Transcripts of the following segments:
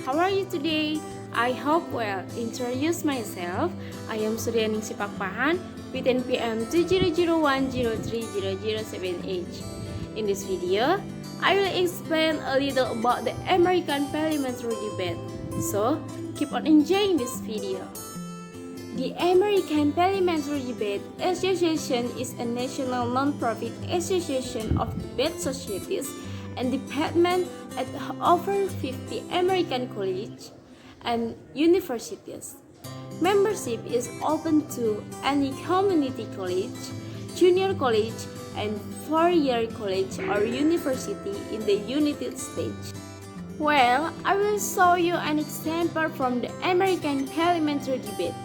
How are you today? I hope well. Introduce myself. I am Surya Ningsih pakpahan with NPM 2001030078H. In this video, I will explain a little about the American Parliamentary debate. So, keep on enjoying this video. The American Parliamentary Debate Association is a national non-profit association of debate societies and departments at over 50 American colleges and universities. Membership is open to any community college, junior college, and four-year college or university in the United States. Well, I will show you an example from the American Parliamentary Debate.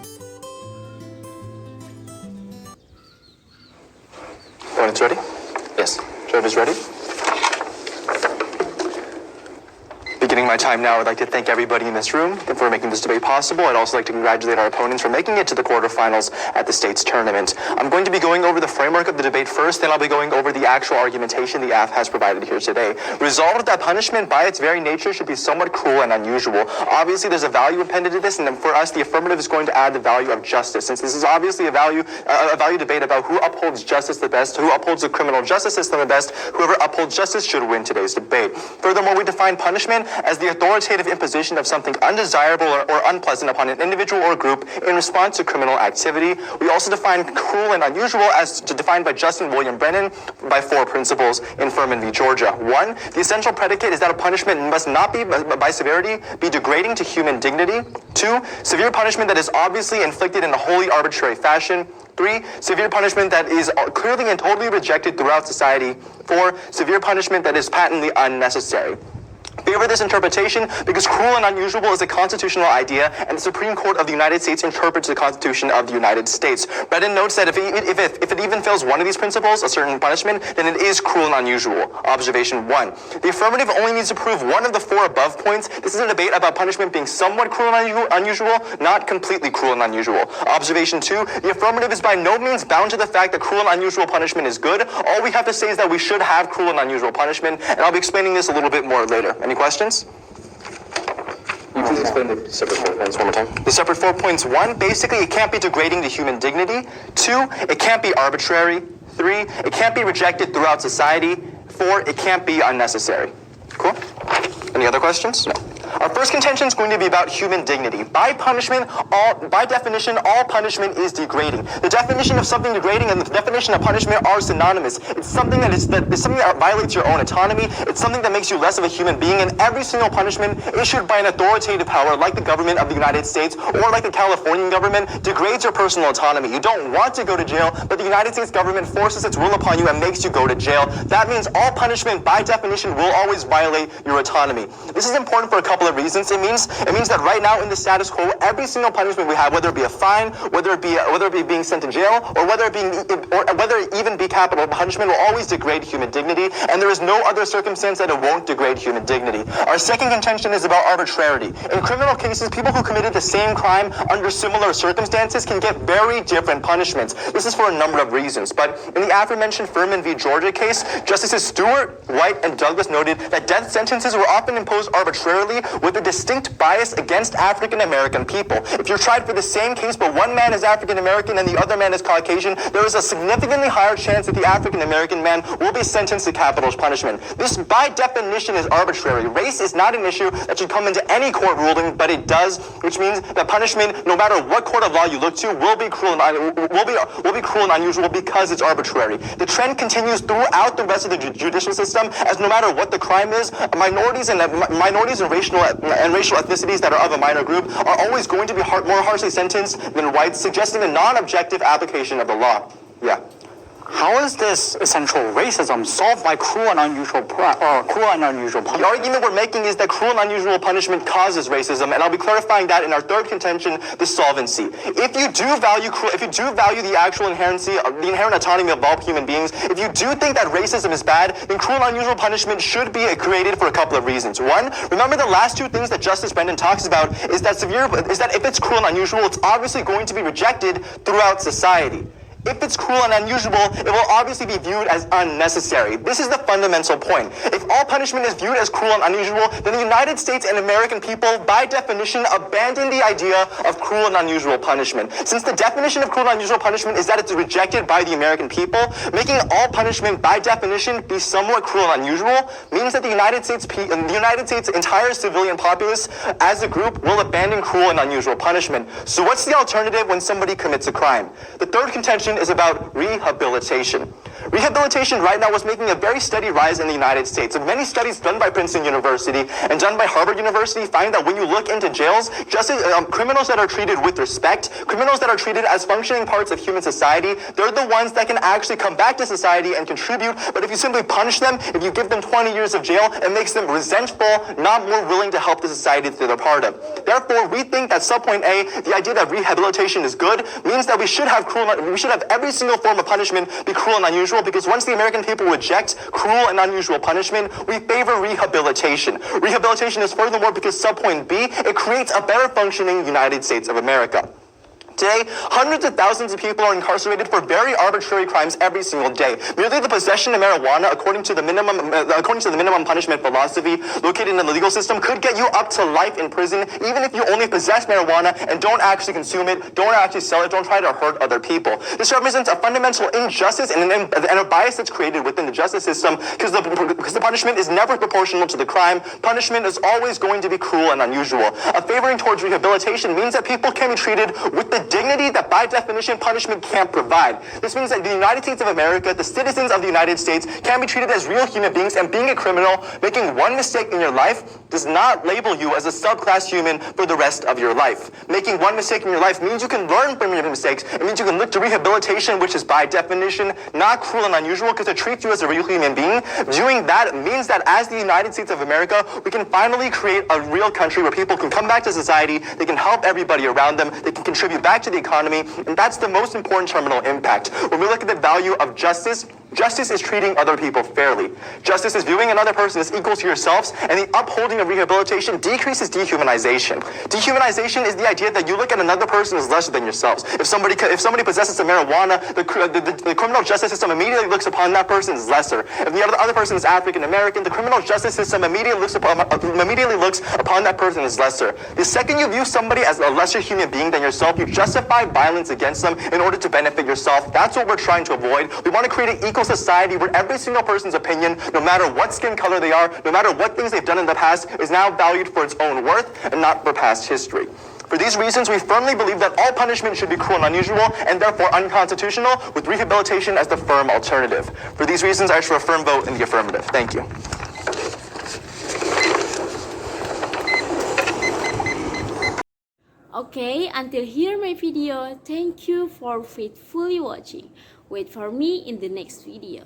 When it's ready? Yes. Job is ready. Beginning my time now, I'd like to thank everybody in this room for making this debate possible. I'd also like to congratulate our opponents for making it to the quarterfinals at the state's tournament. I'm going to be going over the framework of the debate first, then I'll be going over the actual argumentation the AF has provided here today. Resolved that punishment by its very nature should be somewhat cruel and unusual. Obviously, there's a value appended to this, and for us, the affirmative is going to add the value of justice, since this is obviously a value debate about who upholds justice the best, who upholds the criminal justice system the best. Whoever upholds justice should win today's debate. Furthermore, we define punishment as the authoritative imposition of something undesirable or unpleasant upon an individual or group in response to criminal activity. We also define cruel and unusual as defined by Justin William Brennan by 4 principles in Furman v. Georgia. 1, the essential predicate is that a punishment must not be, by severity, be degrading to human dignity. 2, severe punishment that is obviously inflicted in a wholly arbitrary fashion. 3, severe punishment that is clearly and totally rejected throughout society. 4, severe punishment that is patently unnecessary. Favor this interpretation because cruel and unusual is a constitutional idea, and the Supreme Court of the United States interprets the Constitution of the United States. Brennan notes that if it even fails one of these principles, a certain punishment, then it is cruel and unusual. Observation 1. The affirmative only needs to prove one of the 4 above points. This is a debate about punishment being somewhat cruel and unusual, not completely cruel and unusual. Observation 2. The affirmative is by no means bound to the fact that cruel and unusual punishment is good. All we have to say is that we should have cruel and unusual punishment, and I'll be explaining this a little bit more later. Any questions? You please explain the separate 4 points one more time. The separate 4 points. 1, basically it can't be degrading to human dignity. 2, it can't be arbitrary. 3, it can't be rejected throughout society. 4, it can't be unnecessary. Cool? Any other questions? No. Our first contention is going to be about human dignity. By definition, all punishment is degrading. The definition of something degrading and the definition of punishment are synonymous. It's something that violates your own autonomy. It's something that makes you less of a human being, and every single punishment issued by an authoritative power like the government of the United States or like the Californian government degrades your personal autonomy. You don't want to go to jail, but the United States government forces its will upon you and makes you go to jail. That means all punishment by definition will always violate your autonomy. This is important for a couple of reasons. It means that right now in the status quo, every single punishment we have, whether it be a fine, whether it be being sent to jail, or whether it even be capital punishment, will always degrade human dignity, and there is no other circumstance that it won't degrade human dignity. Our second contention is about arbitrarity. In criminal cases, people who committed the same crime under similar circumstances can get very different punishments. This is for a number of reasons, but in the aforementioned Furman v. Georgia case, Justices Stewart, White, and Douglas noted that death sentences were often imposed arbitrarily with a distinct bias against African American people. If you're tried for the same case, but one man is African American and the other man is Caucasian, there is a significantly higher chance that the African American man will be sentenced to capital punishment. This, by definition, is arbitrary. Race is not an issue that should come into any court ruling, but it does, which means that punishment, no matter what court of law you look to, will be cruel and unusual because it's arbitrary. The trend continues throughout the rest of the judicial system, as no matter what the crime is, minorities and racial ethnicities that are of a minor group are always going to be more harshly sentenced than whites, suggesting a non-objective application of the law. Yeah. How is this essential racism solved by cruel and unusual punishment? The argument we're making is that cruel and unusual punishment causes racism, and I'll be clarifying that in our third contention, the solvency. If you do value the actual the inherent autonomy of all human beings, if you do think that racism is bad, then cruel and unusual punishment should be created for a couple of reasons. 1, remember the last 2 things that Justice Brennan talks about is that if it's cruel and unusual, it's obviously going to be rejected throughout society. If it's cruel and unusual, it will obviously be viewed as unnecessary. This is the fundamental point. If all punishment is viewed as cruel and unusual, then the United States and American people, by definition, abandon the idea of cruel and unusual punishment. Since the definition of cruel and unusual punishment is that it's rejected by the American people, making all punishment by definition be somewhat cruel and unusual means that the United States entire civilian populace as a group will abandon cruel and unusual punishment. So what's the alternative when somebody commits a crime? The third contention is about rehabilitation. Rehabilitation right now is making a very steady rise in the United States. And many studies done by Princeton University and done by Harvard University find that when you look into jails, criminals that are treated with respect, criminals that are treated as functioning parts of human society, they're the ones that can actually come back to society and contribute. But if you simply punish them, if you give them 20 years of jail, it makes them resentful, not more willing to help the society that they're part of. Therefore, we think that subpoint A, the idea that rehabilitation is good, means that we should have every single form of punishment be cruel and unusual, because once the American people reject cruel and unusual punishment, we favor rehabilitation. Rehabilitation is furthermore because subpoint B, it creates a better functioning United States of America. Today, hundreds of thousands of people are incarcerated for very arbitrary crimes every single day. Merely the possession of marijuana, according to the minimum punishment philosophy located in the legal system, could get you up to life in prison, even if you only possess marijuana and don't actually consume it, don't actually sell it, don't try to hurt other people. This represents a fundamental injustice and a bias that's created within the justice system, because the punishment is never proportional to the crime. Punishment is always going to be cruel and unusual. A favoring towards rehabilitation means that people can be treated with the dignity that by definition punishment can't provide. This means that the United States of America, the citizens of the United States, can be treated as real human beings, and being a criminal, making one mistake in your life, does not label you as a subclass human for the rest of your life. Making one mistake in your life means you can learn from your mistakes. It means you can look to rehabilitation, which is by definition not cruel and unusual because it treats you as a real human being. Doing that means that as the United States of America, we can finally create a real country where people can come back to society, they can help everybody around them, they can contribute back to the economy, and that's the most important terminal impact. When we look at the value of justice, justice is treating other people fairly. Justice is viewing another person as equal to yourselves, and the upholding of rehabilitation decreases dehumanization. Dehumanization is the idea that you look at another person as lesser than yourselves. If somebody possesses some marijuana, the criminal justice system immediately looks upon that person as lesser. If the other person is African American, the criminal justice system immediately looks upon that person as lesser. The second you view somebody as a lesser human being than yourself, you justify violence against them in order to benefit yourself. That's what we're trying to avoid. We want to create an equal society where every single person's opinion, no matter what skin color they are, no matter what things they've done in the past, is now valued for its own worth and not for past history. For these reasons, we firmly believe that all punishment should be cruel and unusual, and therefore unconstitutional, with rehabilitation as the firm alternative. For these reasons, I ask for a firm vote in the affirmative. Thank you. Okay, until here my video. Thank you for faithfully watching. Wait for me in the next video.